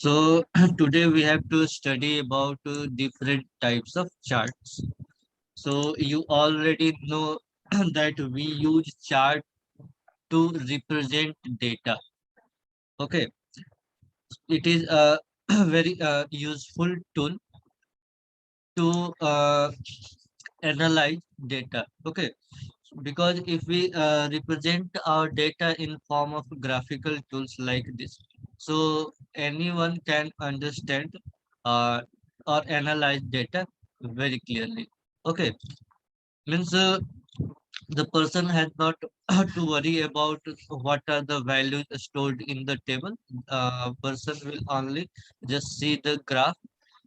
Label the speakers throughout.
Speaker 1: So today we have to study about different types of charts. So you already know that we use chart to represent data. Okay, it is a very useful tool to analyze data. Okay, because if we represent our data in form of graphical tools like this, so anyone can understand uh, or analyze data very clearly. Okay, means the person has not to worry about what are the values stored in the table. Person will only just see the graph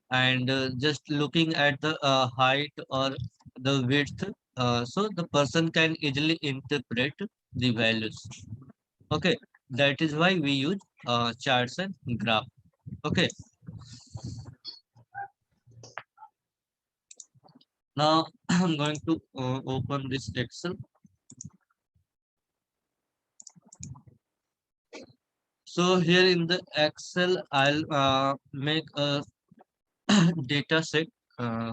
Speaker 1: and just looking at the height or the width, so the person can easily interpret the values. Okay, that is why we use charts and graph. Okay, now I'm going to open this Excel. So here in the Excel, I'll make a data set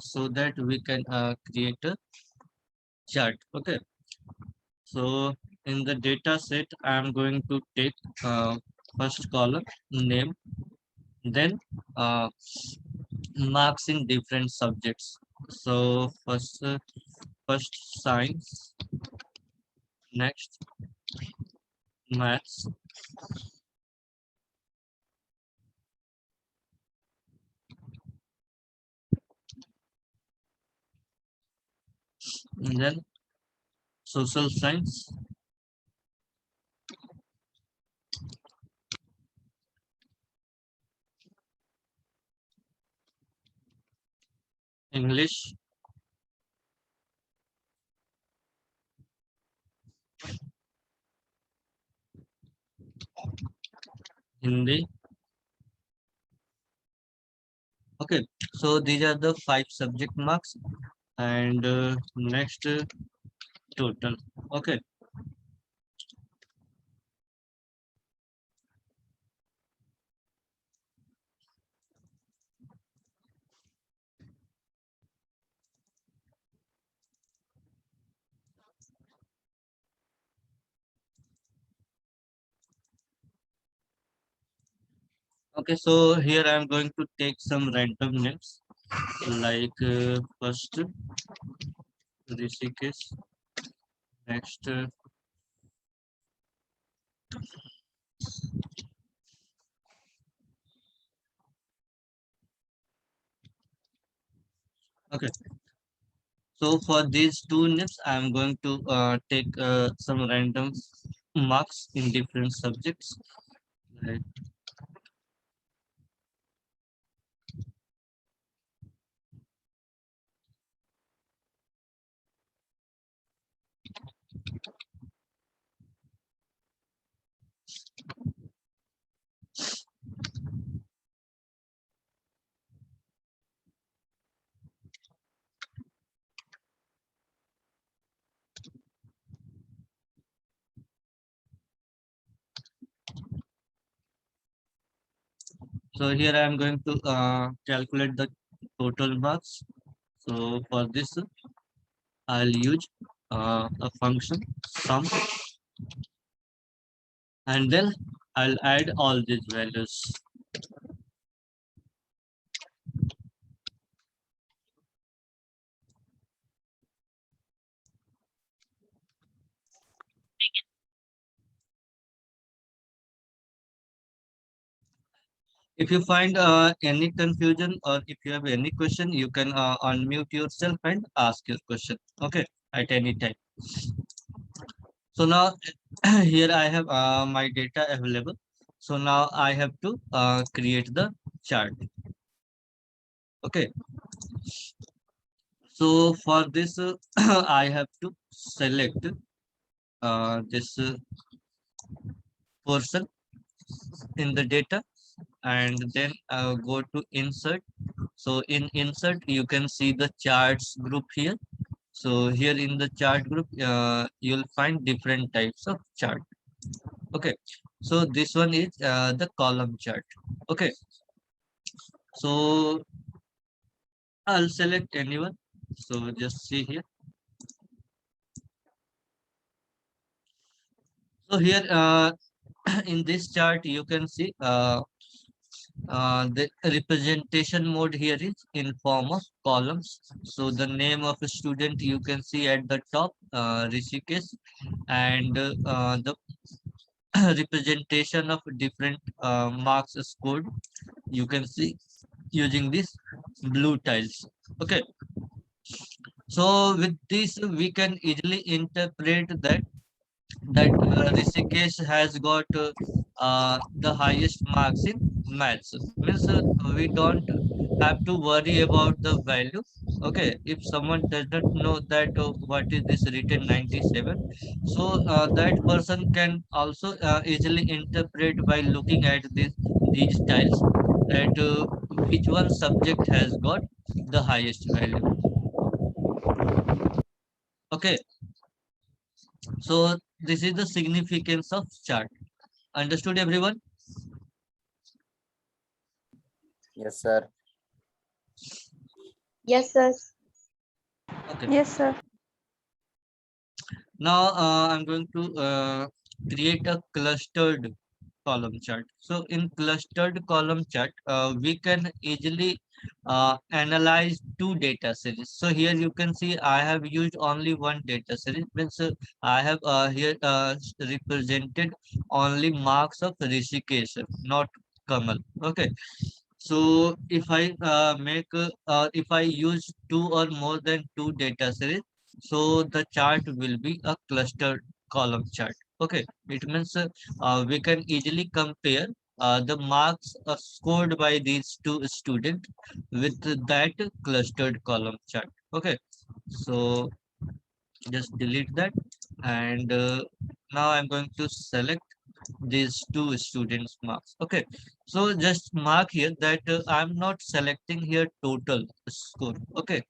Speaker 1: so that we can create a chart. Okay, so in the data set, I'm going to take first column name, then uh, marks in different subjects. So first science, next maths, and then social science, English, Hindi. Okay, so these are the five subject marks, and next total. Okay, okay. So here I am going to take some random names like first Rishikesh, next okay. So for these two names, I am going to take some random marks in different subjects. Right. So here I am going to calculate the total marks. So for this, I'll use a function sum, and then I'll add all these values. If you find any confusion or if you have any question, you can unmute yourself and ask your question. Okay, at any time. So now here I have my data available. So now I have to create the chart. Okay. So for this, I have to select this person in the data, and then go to insert. So in insert, you can see the charts group here. So here in the chart group, you'll find different types of chart. Okay. So this one is the column chart. Okay. So I'll select anyone. So just see here. So here in this chart you can see the representation mode here is in form of columns. So the name of a student you can see at the top, Rishikesh, and the representation of different marks scored you can see using these blue tiles. Okay, so with this we can easily interpret that Rishikesh has got the highest marks in maths. Means we don't have to worry about the value. Okay, if someone does not know that what is this written 97, so that person can also easily interpret by looking at these tiles that which one subject has got the highest value. Okay, so this is the significance of chart. Understood, everyone?
Speaker 2: Yes, sir.
Speaker 3: Yes, sir.
Speaker 1: Okay.
Speaker 4: Yes, sir.
Speaker 1: Now I'm going to create a clustered column chart. So in clustered column chart, we can easily analyze two data series. So here you can see I have used only one data series. Means I have here represented only marks of Rishikesh, not Kamal. Okay. So if I use two or more than two data series, so the chart will be a clustered column chart. Okay, it means we can easily compare the marks scored by these two students with that clustered column chart. Okay, so just delete that, and now I'm going to select these two students marks. Okay, so just mark here that I'm not selecting here total score. Okay,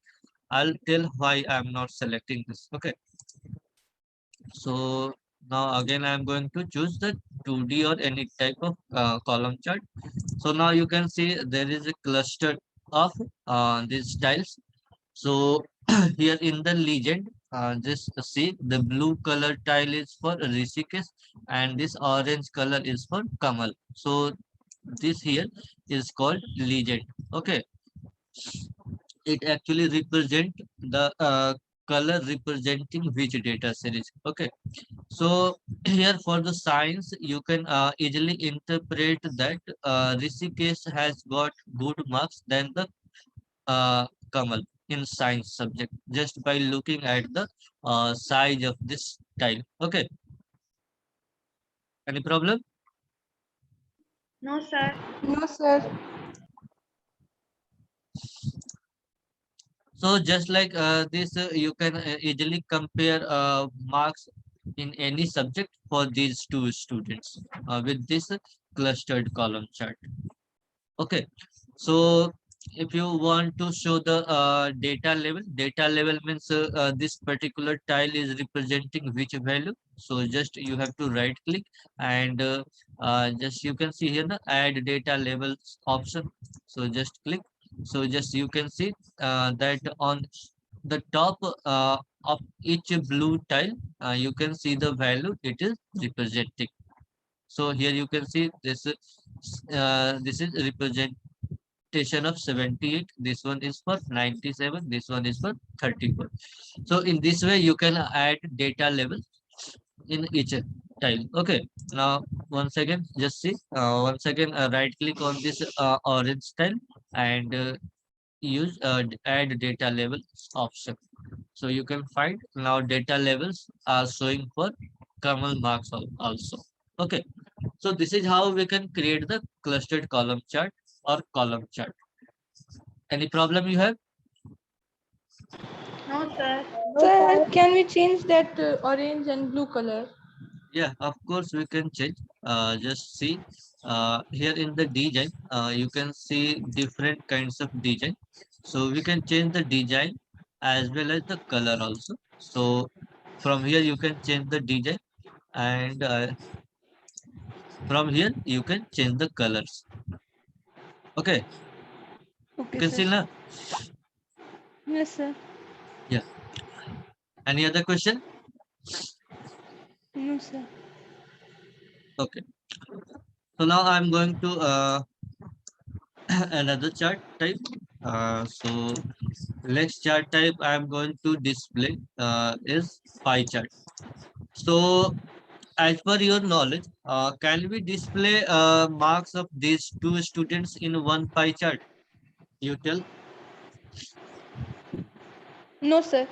Speaker 1: I'll tell why I'm not selecting this. Okay, so now again I'm going to choose the 2D or any type of column chart. So now you can see there is a cluster of these tiles. So here in the legend, just see the blue color tile is for Rishikesh and this orange color is for Kamal. So this here is called legend. Okay, it actually represent the color representing which data series. Okay, so here for the science, you can easily interpret that Rishikesh has got good marks than the Kamal in science subject just by looking at the size of this tile. Okay, any problem?
Speaker 3: No, sir.
Speaker 4: No, sir.
Speaker 1: So just like this, you can easily compare marks in any subject for these two students with this clustered column chart. Okay, so if you want to show the data level means this particular tile is representing which value. So just you have to right click and just you can see here the add data levels option. So just click. So just you can see that on the top of each blue tile, you can see the value it is representing. So here you can see this is representation of 78. This one is for 97. This one is for 34. So in this way you can add data level in each tile. Okay. Now once again, just see once again right click on this orange tile and use add data level option. So you can find now data levels are showing for Kamal marks also. Okay. So this is how we can create the clustered column chart or column chart. Any problem you have?
Speaker 3: No, sir.
Speaker 4: Sir, can we change that orange and blue color?
Speaker 1: Yeah, of course we can change. Just see here in the design, you can see different kinds of design. So we can change the design as well as the color also. So from here you can change the design and from here you can change the colors. Okay.
Speaker 4: Okay,
Speaker 1: You can see
Speaker 4: sir.
Speaker 1: now.
Speaker 4: Yes, sir.
Speaker 1: Yeah. Any other question?
Speaker 4: No, sir.
Speaker 1: Okay. So now I'm going to another chart type. So next chart type I'm going to display is pie chart. So as per your knowledge, can we display marks of these two students in one pie chart? You tell.
Speaker 4: No, sir.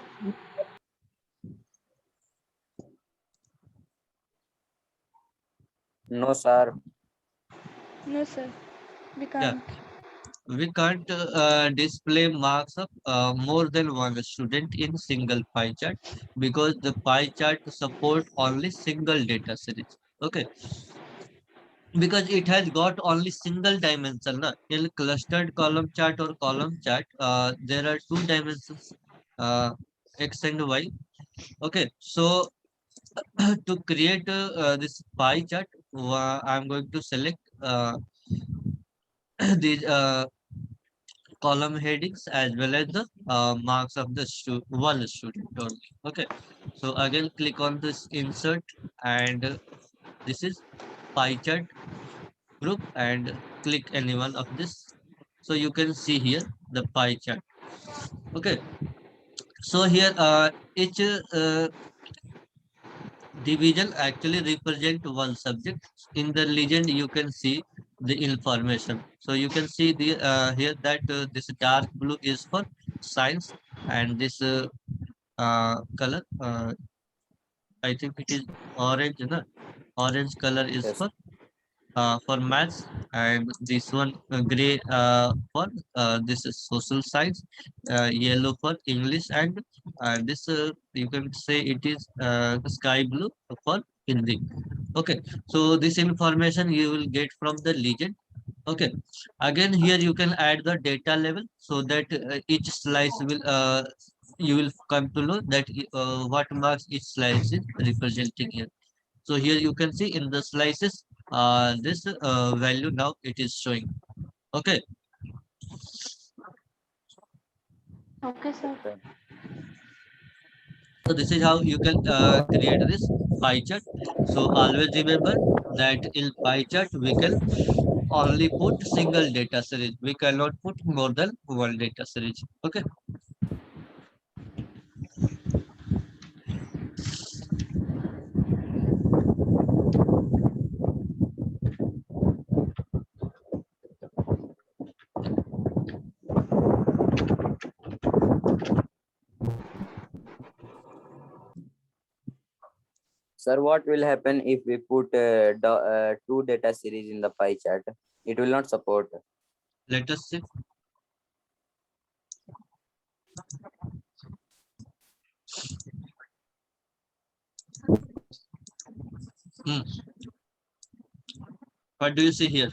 Speaker 2: No, sir.
Speaker 4: No, sir. We
Speaker 1: Yeah,
Speaker 4: can't.
Speaker 1: we can't display marks of more than one student in single pie chart because the pie chart support only single data series. Okay, because it has got only single dimension. Na? In clustered column chart or column chart, there are two dimensions, x and y. Okay, so to create this pie chart, I'm going to select these column headings as well as the marks of the one student only. Okay, so again click on this insert and this is pie chart group and click any one of this. So you can see here the pie chart. Okay, so here each division actually represent one subject. In the legend you can see the information. So you can see the here that this dark blue is for science and this color I think it is orange, no? Orange color is
Speaker 2: Yes.
Speaker 1: for maths and this one gray for this is social science, yellow for English and this you can say it is sky blue for Hindi. Okay, so this information you will get from the legend. Okay, again here you can add the data level so that each slice will you will come to know that what marks each slice is representing here. So here you can see in the slices, this value now it is showing. Okay,
Speaker 3: Okay, sir.
Speaker 2: Okay.
Speaker 1: so this is how you can create this pie chart. So always remember that in pie chart we can only put single data series. We cannot put more than one data series. Okay.
Speaker 2: Sir, what will happen if we put two data series in the pie chart? It will not support.
Speaker 1: Let us see. Hmm. What do you see here?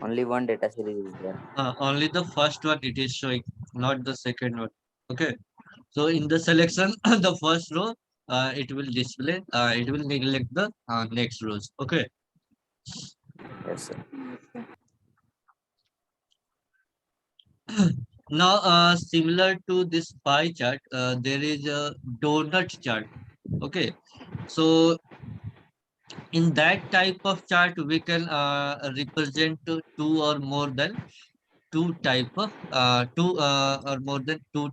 Speaker 2: Only one data series is there.
Speaker 1: Only the first one it is showing, not the second one. Okay. So in the selection, the first row, it will display, it will neglect the next rows. Okay.
Speaker 2: Yes, sir.
Speaker 1: Now, similar to this pie chart, there is a donut chart. Okay. So in that type of chart, we can represent two or more than two type of two or more than two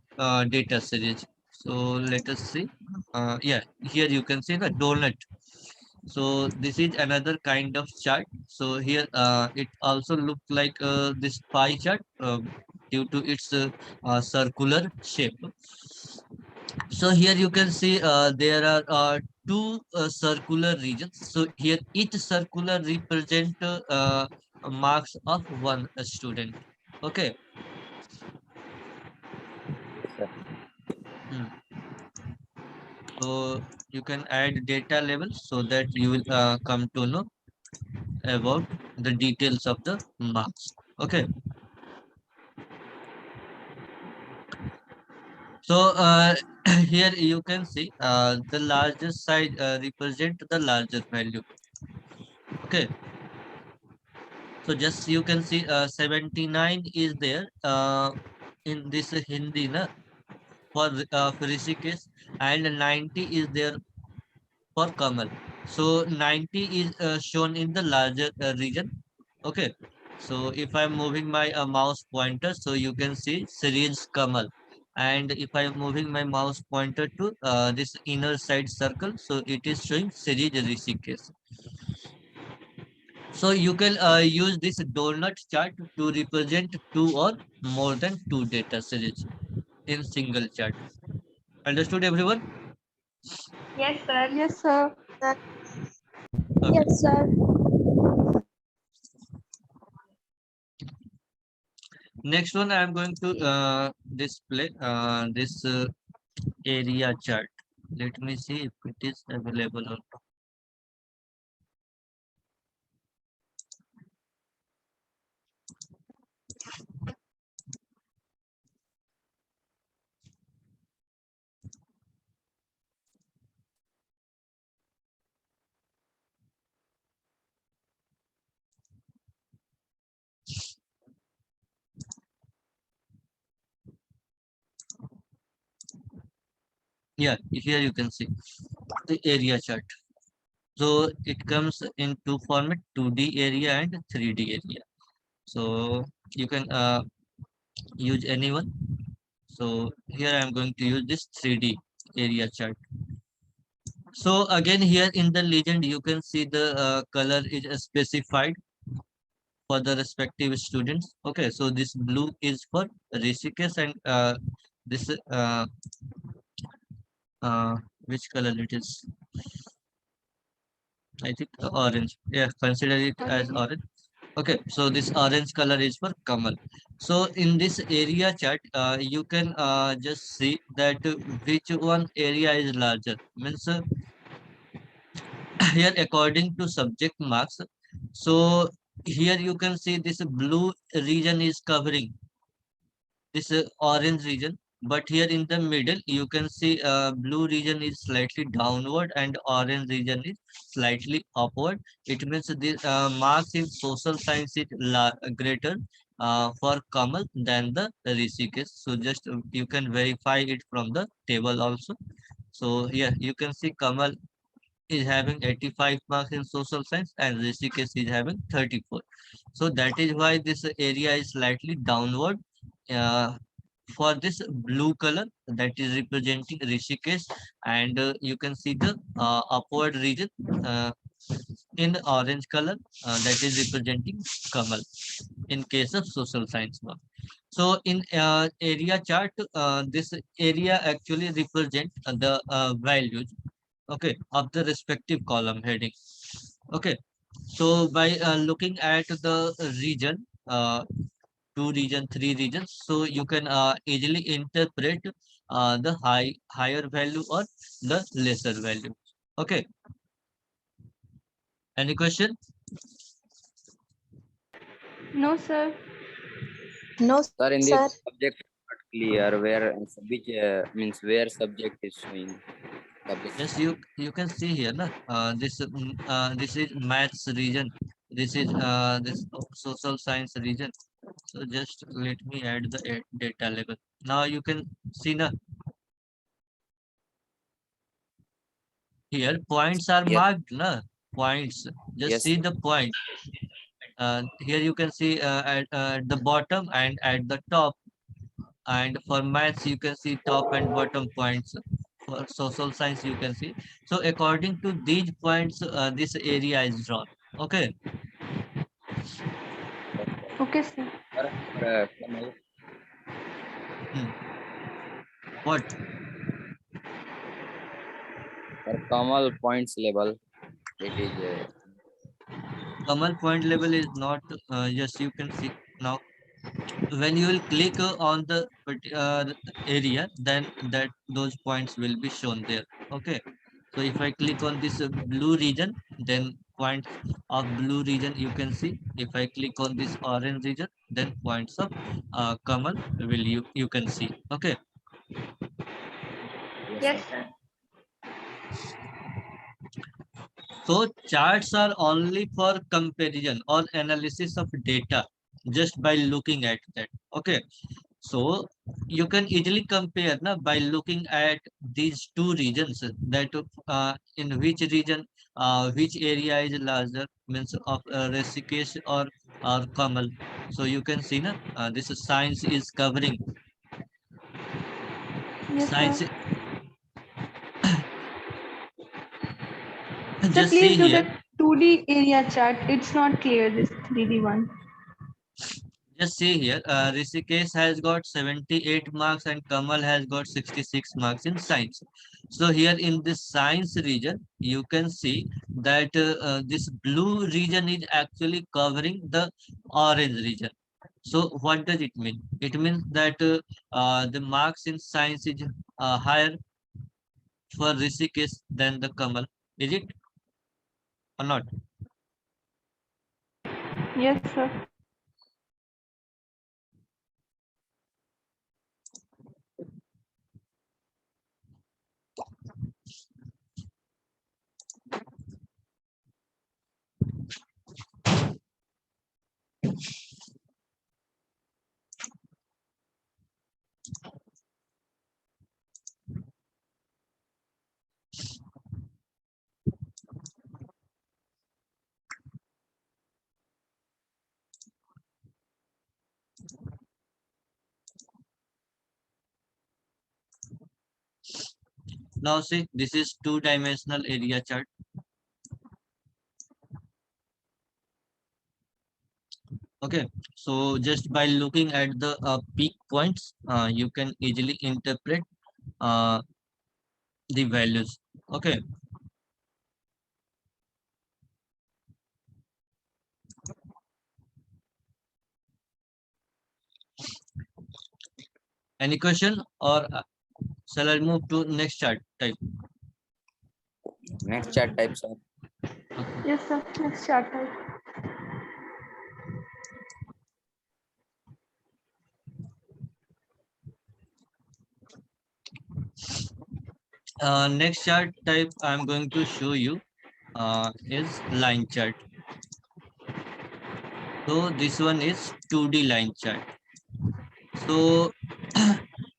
Speaker 1: data series. So let us see. Yeah, here you can see the donut. So this is another kind of chart. So here it also looks like this pie chart due to its circular shape. So here you can see there are two circular regions. So here each circular represent marks of one student. Okay.
Speaker 2: Yes, sir.
Speaker 1: Hmm. So you can add data levels so that you will come to know about the details of the marks. Okay. So here you can see the largest size represent the larger value. Okay. So just you can see 79 is there in this Hindi na, for Rishikesh, and 90 is there for Kamal. So 90 is shown in the larger region. Okay. So if I'm moving my mouse pointer, so you can see Sirij Kamal. And if I'm moving my mouse pointer to this inner side circle, so it is showing Sirij Rishikesh. So you can use this donut chart to represent two or more than two data series in single chart. Understood, everyone?
Speaker 3: Yes, sir.
Speaker 4: Yes, sir.
Speaker 1: Okay.
Speaker 5: Yes, sir.
Speaker 1: Next one, I am going to display this area chart. Let me see if it is available or not. Yeah, here you can see the area chart. So it comes in two format, 2D area and 3D area. So you can use any one. So here I am going to use this 3D area chart. So again here in the legend you can see the color is specified for the respective students. Okay, so this blue is for Rishikesh and this uh, which color it is? I think orange. Yeah, consider it as
Speaker 4: Orange.
Speaker 1: orange. Okay, so this orange color is for Kamal. So in this area chart, you can just see that which one area is larger. Means here according to subject marks. So here you can see this blue region is covering this orange region, but here in the middle you can see blue region is slightly downward and orange region is slightly upward. It means the marks in social science is greater for Kamal than the Rishikesh. So just you can verify it from the table also. So here you can see Kamal is having 85 marks in social science and Rishikesh is having 34. So that is why this area is slightly downward uh, for this blue color that is representing Rishikesh, and you can see the upward region in orange color that is representing Kamal in case of social science mark. So in area chart, this area actually represent the values, okay, of the respective column heading. Okay, so by looking at the region, two region, three regions, so you can easily interpret the higher value or the lesser value. Okay, any question?
Speaker 4: No, sir.
Speaker 5: No,
Speaker 2: Sir, in
Speaker 5: sir.
Speaker 2: this subject not clear where which means where subject is showing subject.
Speaker 1: Yes, you can see here, na? This is maths region. This is this social science region. So just let me add the data level. Now you can see, na, here points are
Speaker 2: Yes,
Speaker 1: marked, na? Points. Just
Speaker 2: yes,
Speaker 1: see the point. Here you can see at the bottom and at the top. And for maths, you can see top and bottom points. For social science, you can see. So according to these points, this area is drawn. Okay.
Speaker 2: yes.
Speaker 4: Okay, sir.
Speaker 2: Sir, Kamal,
Speaker 1: Hmm. What?
Speaker 2: for Kamal points level, it is
Speaker 1: Kamal point level is not. Yes, you can see now. When you will click on the area, then that those points will be shown there. Okay, so if I click on this blue region, then points of blue region you can see. If I click on this orange region, then points of Kamal will you can see. Okay,
Speaker 2: yes,
Speaker 3: Yes,
Speaker 2: sir.
Speaker 3: sir.
Speaker 1: So charts are only for comparison or analysis of data just by looking at that. Okay. So you can easily compare na, by looking at these two regions that in which region which area is larger means of Rishikesh or Kamal. So you can see na, this science is covering
Speaker 3: Yes, sir.
Speaker 1: science.
Speaker 3: Sir,
Speaker 1: Just see
Speaker 3: please do
Speaker 1: here.
Speaker 3: the 2D area chart. It's not clear, this 3D one.
Speaker 1: Just see here, Rishikesh has got 78 marks and Kamal has got 66 marks in science. So here in this science region, you can see that this blue region is actually covering the orange region. So what does it mean? It means that the marks in science is higher for Rishikesh than the Kamal. Is it or not?
Speaker 3: Yes, sir.
Speaker 1: Now see, this is two-dimensional area chart. Okay, so just by looking at the peak points, you can easily interpret uh, the values. Okay, any question or shall I move to next chart type?
Speaker 2: Next chart type, sir.
Speaker 1: Okay.
Speaker 3: Yes, sir. Next chart type.
Speaker 1: Next chart type I'm going to show you is line chart. So this one is 2D line chart. So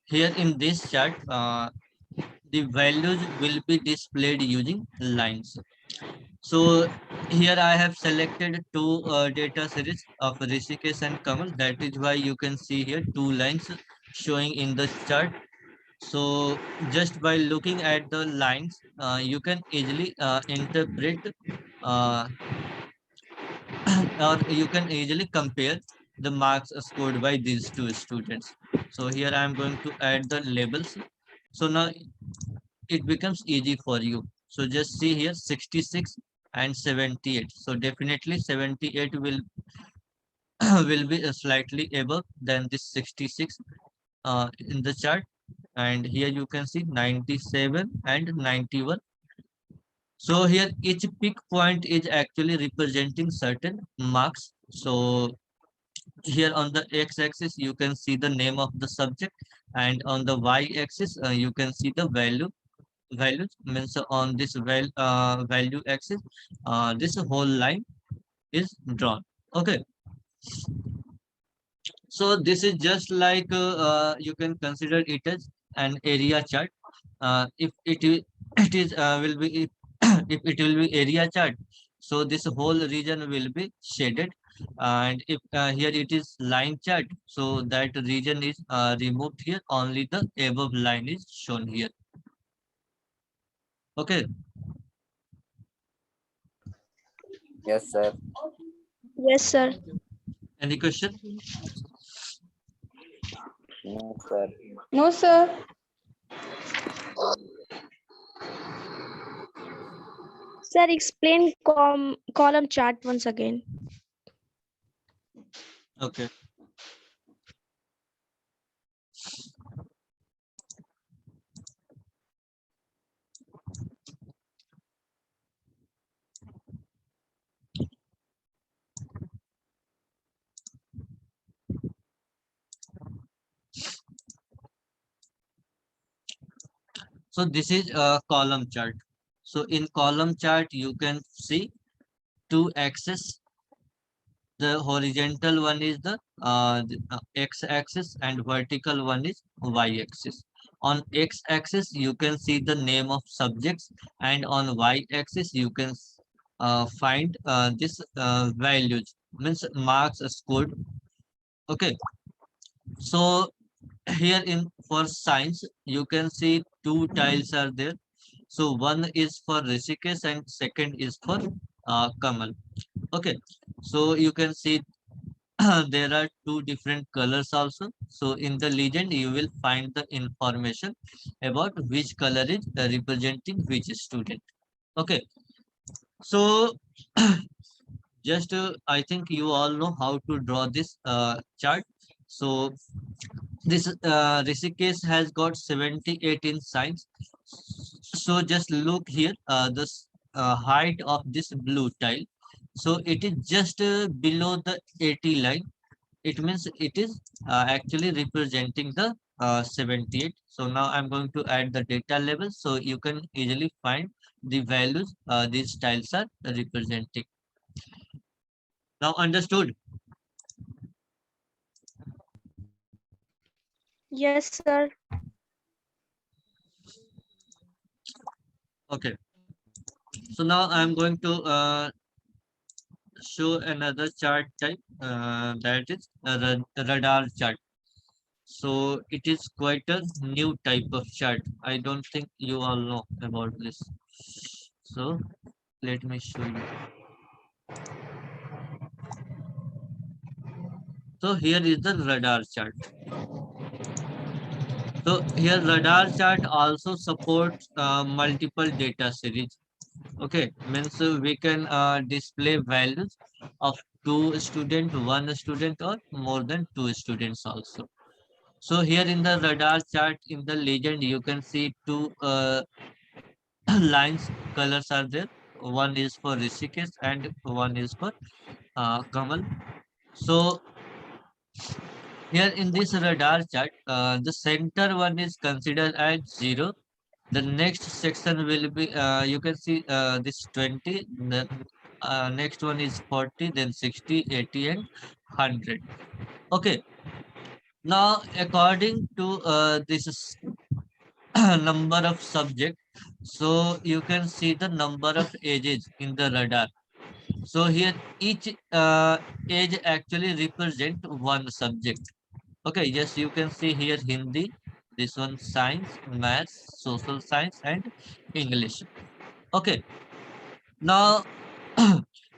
Speaker 1: here in this chart, the values will be displayed using lines. So here I have selected two data series of Rishikesh and Kamal. That is why you can see here two lines showing in the chart. So just by looking at the lines, you can easily interpret uh, or you can easily compare the marks scored by these two students. So here I am going to add the labels. So now it becomes easy for you. So just see here 66 and 78. So definitely 78 will will be slightly above than this 66 in the chart. And here you can see 97 and 91. So here each peak point is actually representing certain marks. So here on the x-axis you can see the name of the subject, and on the y-axis you can see the values means on this value axis this whole line is drawn. Okay, so this is just like you can consider it as an area chart. If it is it is will be if it will be area chart, so this whole region will be shaded, and if here it is line chart, so that region is removed here, only the above line is shown here. Okay.
Speaker 2: Yes, sir.
Speaker 5: Yes, sir.
Speaker 1: Any question?
Speaker 2: No, sir.
Speaker 3: No, sir.
Speaker 5: Sir, explain column chart once again.
Speaker 1: Okay. So this is a column chart. So in column chart, you can see two axes. The horizontal one is the x-axis and vertical one is y-axis. On x-axis, you can see the name of subjects, and on y-axis, you can find this values, means marks scored. Okay, so here in for science, you can see two tiles are there. So one is for Rishikesh and second is for Kamal. Okay, so you can see there are two different colors also. So in the legend, you will find the information about which color is representing which student. Okay, so just I think you all know how to draw this chart. So this Rishikesh has got 78 in science. So just look here, this height of this blue tile. So it is just below the 80 line. It means it is actually representing the 78. So now I'm going to add the data level so you can easily find the values these tiles are representing. Now understood?
Speaker 5: Yes, sir.
Speaker 1: Okay. So now I'm going to show another chart type, that is a radar chart. So it is quite a new type of chart. I don't think you all know about this. So let me show you. So here is the radar chart. So here radar chart also supports multiple data series. Okay, means we can display values of two student, one student, or more than two students also. So here in the radar chart in the legend, you can see two lines colors are there. One is for Rishikesh and one is for Kamal. So here in this radar chart, the center one is considered as 0. The next section will be, you can see this 20, the next one is 40, then 60, 80, and 100. Okay, now according to this number of subject, so you can see the number of ages in the radar. So here each age actually represent one subject. Okay, yes, you can see here Hindi, this one science, maths, social science, and English. Okay, now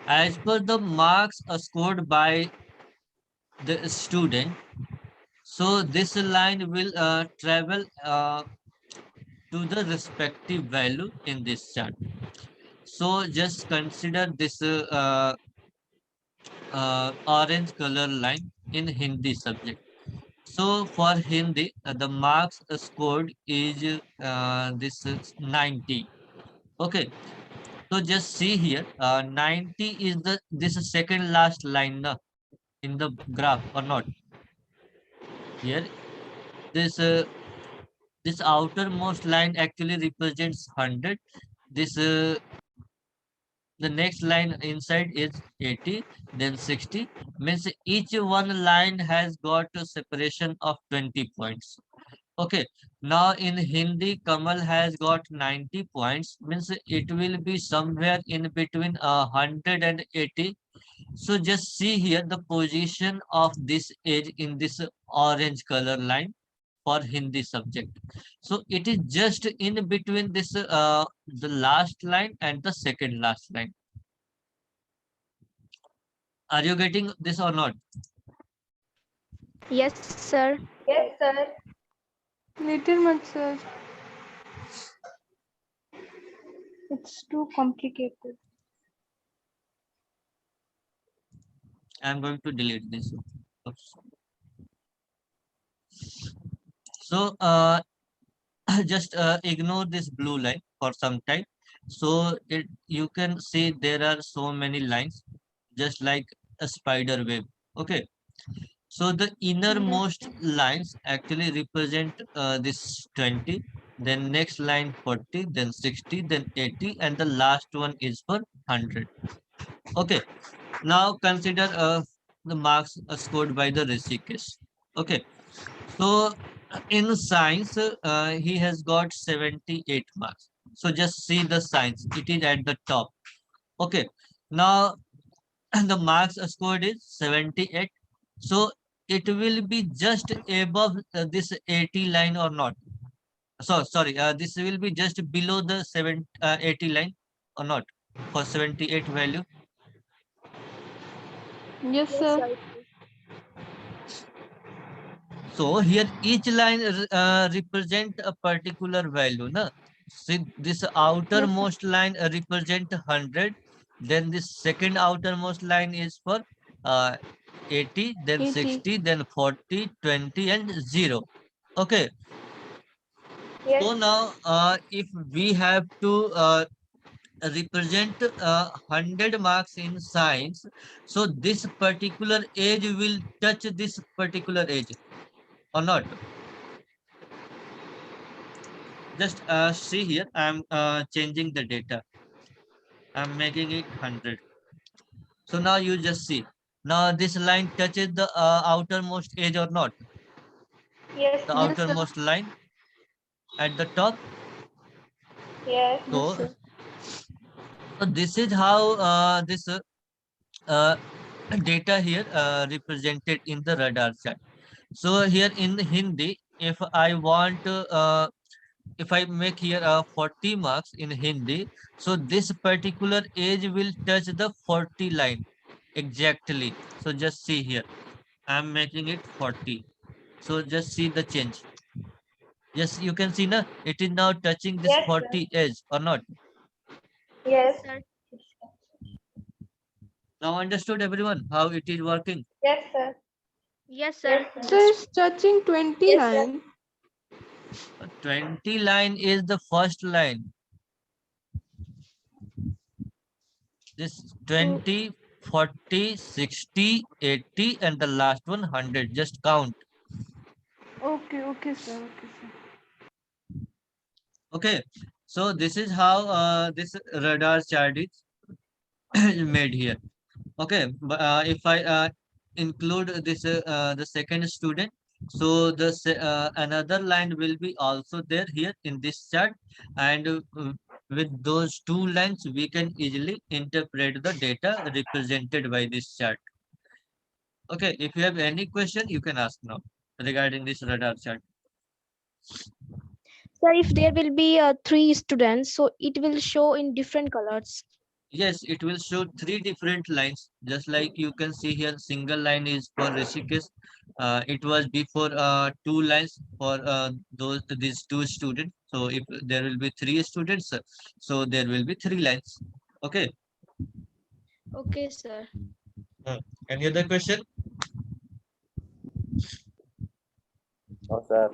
Speaker 1: as per the marks scored by the student, so this line will travel to the respective value in this chart. So just consider this orange color line in Hindi subject. So for Hindi, the marks scored is this is 90. Okay, so just see here, 90 is the this is second last line na, in the graph or not. Here, this this outermost line actually represents 100. This the next line inside is 80, then 60. Means each one line has got a separation of 20 points. Okay, now in Hindi, Kamal has got 90 points, means it will be somewhere in between 100 and 80. So just see here the position of this edge in this orange color line for Hindi subject. So it is just in between this the last line and the second last line. Are you getting this or not?
Speaker 5: Yes, sir.
Speaker 4: Yes, sir. Little much, sir. It's too complicated.
Speaker 1: I'm going to delete this. Oops. So just ignore this blue line for some time. So it you can see there are so many lines, just like a spider web. Okay. So the innermost lines actually represent this 20. then next line 40, then 60, then 80, and the last one is for 100. Okay, now consider the marks scored by the Rishikesh. Okay, so in science, he has got 78 marks. So just see the science, it is at the top. Okay, now the marks scored is 78. So it will be just above this 80 line or not. So sorry, this will be just below the 80 line or not for 78 value.
Speaker 3: Yes,
Speaker 5: Yes,
Speaker 3: sir.
Speaker 5: sir.
Speaker 1: So here each line represent a particular value. Na? See this
Speaker 3: Yes, sir.
Speaker 1: outermost line represent 100. Then this second outermost line is for uh, 80, then
Speaker 3: 80.
Speaker 1: 60, then 40, 20, and 0. Okay. So
Speaker 5: Yes.
Speaker 1: now if we have to represent 100 marks in science, so this particular age will touch this particular age or not. Just see here, I'm changing the data. I'm making it 100. So now you just see. Now this line touches the outermost edge or not?
Speaker 5: Yes.
Speaker 1: The
Speaker 3: Yes, sir.
Speaker 1: outermost line at the top.
Speaker 5: Yes.
Speaker 3: Yes,
Speaker 1: So,
Speaker 3: sir.
Speaker 1: so this is how this uh, data here represented in the radar chart. So here in Hindi, if I make here 40 marks in Hindi, so this particular age will touch the 40 line exactly. So just see here, I'm making it 40. So just see the change. Yes, you can see now it is now touching this
Speaker 5: Yes, sir.
Speaker 1: 40 edge or not.
Speaker 5: Yes.
Speaker 4: Yes, sir.
Speaker 1: Now understood everyone how it is working.
Speaker 5: Yes, sir.
Speaker 4: Yes, sir.
Speaker 5: Yes, sir.
Speaker 3: So it's touching 20
Speaker 5: Yes, sir.
Speaker 3: line.
Speaker 1: 20 line is the first line. This
Speaker 3: So
Speaker 1: 20, 40, 60, 80, and the last one 100. Just count.
Speaker 3: okay, okay, sir. Okay, sir.
Speaker 1: Okay. So this is how this radar chart is made here. Okay. But if I include this the second student, so another line will be also there here in this chart, and with those two lines we can easily interpret the data represented by this chart. Okay, if you have any question, you can ask now regarding this radar chart.
Speaker 5: Sir, if there will be three students, so it will show in different colors.
Speaker 1: Yes, it will show three different lines, just like you can see here. Single line is for Rishikesh. It was before two lines for these two students. So if there will be three students, so there will be three lines. Okay.
Speaker 5: Okay, sir.
Speaker 1: Any other question?
Speaker 2: No, sir.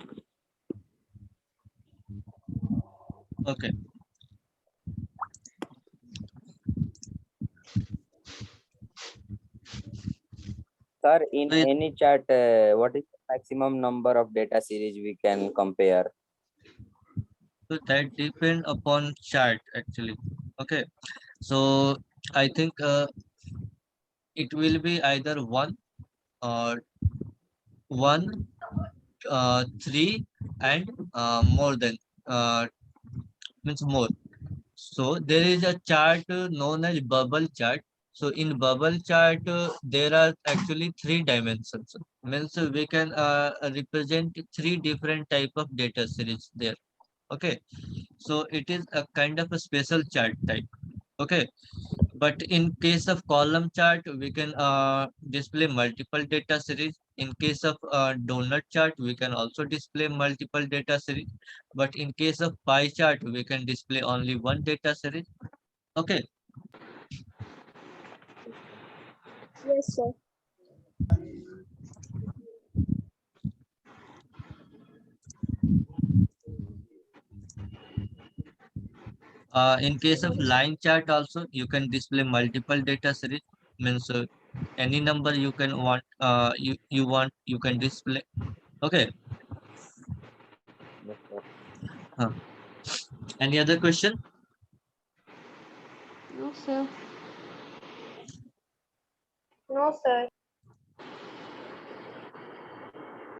Speaker 1: Okay.
Speaker 2: Sir, in
Speaker 1: So,
Speaker 2: any chart, what is the maximum number of data series we can compare?
Speaker 1: so that depend upon chart actually. Okay. So I think it will be either or one, three, and more than means more. So there is a chart known as bubble chart. So in bubble chart, there are actually three dimensions. Means we can represent three different type of data series there. Okay, so it is a kind of a special chart type. Okay, but in case of column chart, we can display multiple data series. In case of donut chart, we can also display multiple data series. But in case of pie chart, we can display only one data series. Okay.
Speaker 5: Yes, sir.
Speaker 1: In case of line chart also, you can display multiple data series. Means any number you can want, you want, you can display. Okay.
Speaker 2: Yes, sir.
Speaker 1: Any other question?
Speaker 4: No, sir.
Speaker 5: No, sir.